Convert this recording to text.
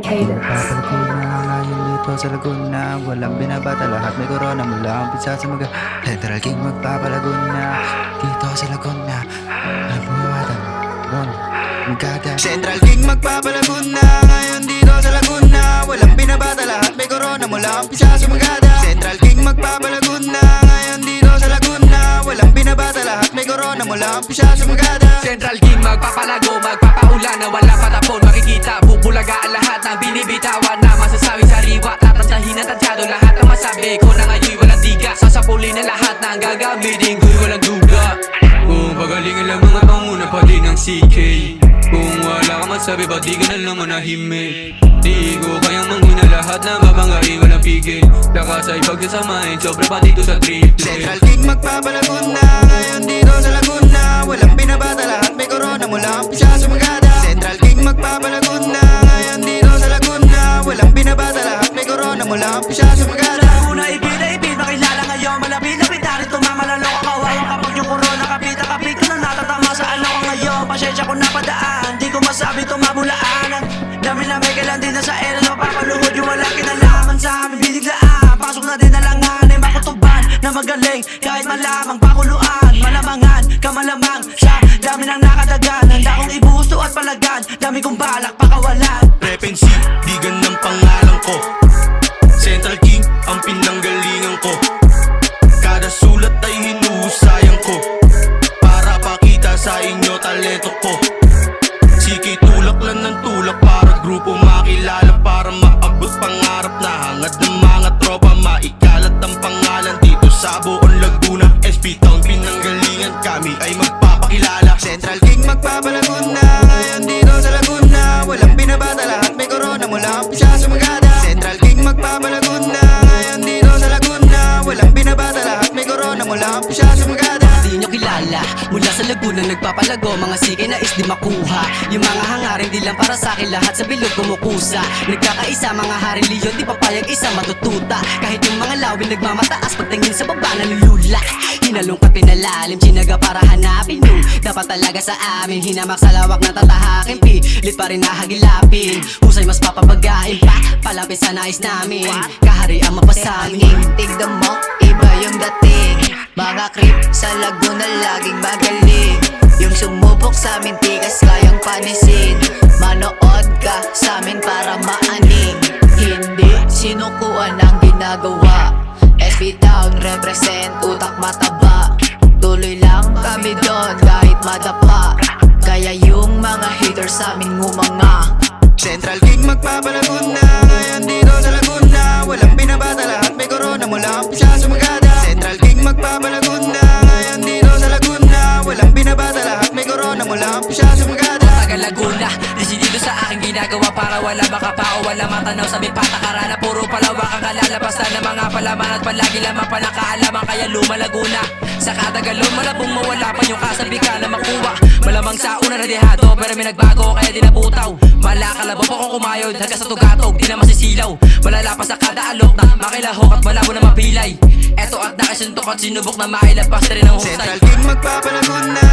Cadence. Papalagay na ngayon dito sa Laguna. Walang binabata, lahat may corona. Mula ang pizza sa mga Central King magpapalaguna. Dito sa Laguna walang binabata, magkada. Central King magpapalaguna. Ngayon dito sa Laguna walang binabata, lahat may corona. Mula ang pizza sa magada. Central King magpapalaguna. Ngayon dito sa Laguna walang binabata, lahat may corona. Mula ang pizza sa magada. Central King magpapalago, magpapaulan na wala patapon. Makikita, bubulaga ang lahat ng binibitawan na masasabi sariwa. Tatantahin ang tadyado, lahat ang masabi ko na ngayon walang diga. Sasapulin na lahat ng gagamitin ko'y walang duda. Kung pagalingan lang mga panguna pa din ng CK. Kung wala ka masabi, ba't di ka na lang manahimik? Di ko kayang manghina lahat na babanggain, walang pigil. Lakas ay pagsasamahin, sobra pa dito sa triple. Central King magpapalaguna. Ngayon dito sa Laguna walang binabata, lahat may corona. Mula ang pisa sa magada. Central King magpapalaguna. Ngayon dito sa Laguna walang binabata, lahat may corona. Mula ang pisa sa magada. Una ipid, makilala ngayon. Malapit-lapit na rin tumamalalo ka. Kawawang kapag yung corona kapit ko na natatama sa ano ko ngayon. Pasensya ko na padaan, di ko masabi tumabulaan. Ang dami na may kailan din na sa era na mapapaluhod. Yung walang kinalaman sa amin biniglaan. Pasok na din na langan ay makutuban na magaling kahit malamang pakuluan. Malamangan, kamalamang sa dami ng nakadagan. Handa kong ibusto at palagan, dami kong balak pakawalan. Repensi, digan ng pangalan ko. Central King, ang pinanggalingan ko. Kada sulat ay hinuhusayan ko para pakita sa inyo talento ko. Sige, tulak lang ng tulak para grupo makilala. Para maabot pangarap na hangad ng mga tropa. Maikalat ang pangalan dito sa buong Laguna. SP Town, pinanggalingan, kami ay magpapakilala. Central King magpapalaguna. Ngayon dito sa Laguna walang binabata, lahat may corona. Mula ang pisa sa magada. Central King magpapalaguna. Ngayon dito sa Laguna walang binabata, lahat may corona. Mula ang pisa sa magada. Di nyo kilala, mula sa Laguna nagpapalago. Mga sige na is di makuha. Yung mga hangarin di lang para sa akin, lahat sa bilog kumukusa. Nagkakaisa mga hari leon, di papayag isa matututa. Kahit yung mga lawin nagmamataas, pagtingin sa baba nalulula. Hinalungkat pinalalim, sinaga para hanapin yung dapat talaga sa amin. Hinamak sa lawak na tatahakin, pilit pa rin nahagilapin. Husay mas papabagain pa, palapit sa nais namin. Kahari ang mapasamin. Tignan mo, iba yung dating. Mga creep sa Laguna laging magaling. Yung sumubok sa amin tigas kayang panisin. Manood ka sa amin para maaning. Hindi sinukuan ang ginagawa. SB Town represent, utak mataba. Tuloy lang kami doon kahit madapa. Kaya yung mga haters sa amin ngumanga. Central King magpapalaguna. Ngayon dito sa Laguna walang binabata, lahat may corona. Mula ang pisa sa magada. Central King magpapalaguna. Ngayon dito sa Laguna walang binabata, lahat may corona. Mula ang pisa sa magada. Taga Laguna, desidido sa aking ginagawa para wala makapao, wala matanaw sa may patakarana. Puro palawak ang kalalabasan ng mga palaman at palagi lamang pa nakaalaman. Kaya luma Laguna, sa katagalon malabong mawala pa yung kasabi ka na makuha. Malamang sa una na dehado, pero may nagbago kaya di naputaw. Malakalabo po kung kumayod, hanggang sa tugatog, di na masisilaw. Malalapas sa kada alok na makilahok at malabo na mapilay. Eto at nakasuntok at sinubok na mailapas na rin ang husay. Central King magpapalaguna.